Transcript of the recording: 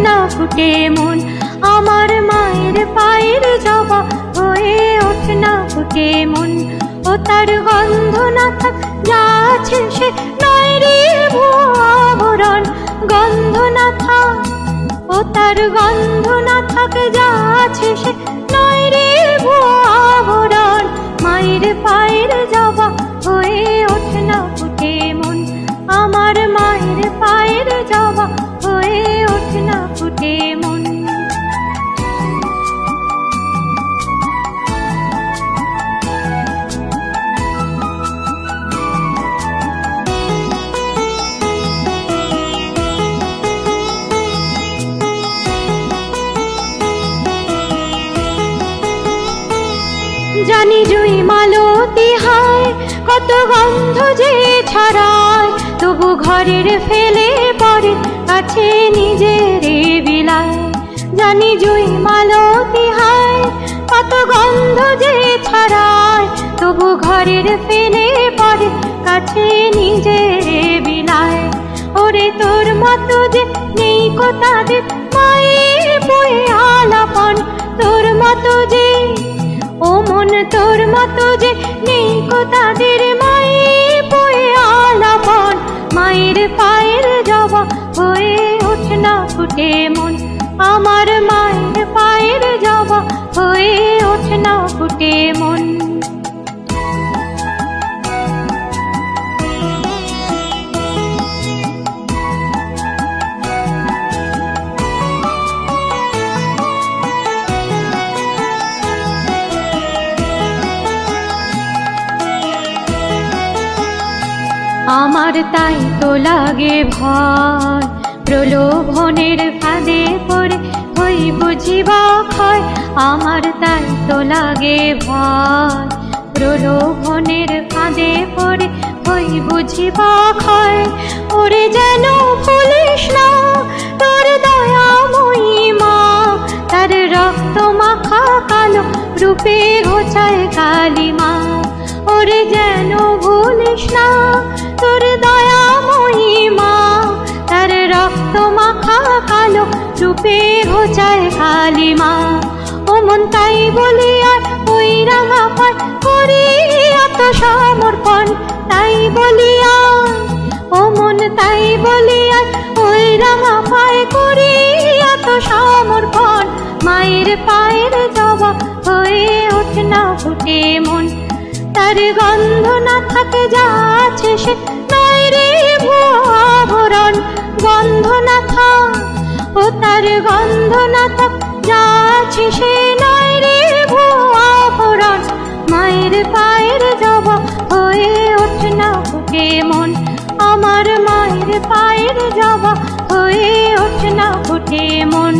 না ফুটে মন, আমার মায়ের পায়ের জবা হয়ে ওঠে না ফুটে মন। ও তার গন্ধ না থাক যা আছে সে নয় রে ভুয়া আভরণ, গন্ধ না থাক, ও তার গন্ধ না থাক যা আছে সে নয় রে ভুয়া আভরণ। মায়ের পায়ের জবা হয়ে ওঠে না ফুটে মন, আমার মায়ের পায়ের জবা হয়ে ওঠে না ফুটে মন। জানি জুই মালতী হায় কত গন্ধ যে ছড়ায়, তবু ঘরের ফেলে পরে কাছে নিজের বিলায়। জানি জুই মালতী হায় কত গন্ধ যে ছড়ায়, তবু ঘরের ফেলে পরে কাছে নিজের বিলায়। ওরে তোর মতো যে নেই কো তাদের মায়ের বয়ে আলাপন, তোর মতো যে ও মন তোর মতো যে নেই কো তাদের মায়ের বয়ে আলাপন। মায়ের পায়ের জবা হয়ে ওঠে না ফুটে মন, আমার মায়ের পায়ের জবা হয়ে ওঠে না ফুটে মন। আমার তাই তো লাগে ভয়, প্রলোভনের ফাঁদে পড়ে হই বুঝিবা ক্ষয়। আমার তাই তো লাগে ভয়, প্রলোভনের ফাঁদে পড়ে হই বুঝিবা ক্ষয়। ওরে যেন ভুলিস না তোর দয়াময়ী মা, তার রক্ত মাখা কালো রূপে ঘোচায় কালিমা। ওরে যেন ভুলিস না তোর দয়াময়ী মা, তার রক্ত মাখা কালো রূপে ঘোচায় কালিমা। ও মন তাই বলি আর ওই রাঙা পায় করি এত সমর্পণ, তাই বলি আর ও মন তাই বলি আর ওই রাঙা পায় করি এত সমর্পণ। মায়ের পায়ের জবা হয়ে ওঠে না ফুটে মন, তার গন্ধ না থাকে যা আছে সে নয় রে ভুয়া আভরণ, গন্ধ না থাক, ও তার গন্ধ না থাক যা আছে সে নয় রে ভুয়া আভরণ। মায়ের পায়ের জবা হয়ে ওঠে না ফুটে মন, আমার মায়ের পায়ের জবা হয়ে ওঠে না ফুটে মন।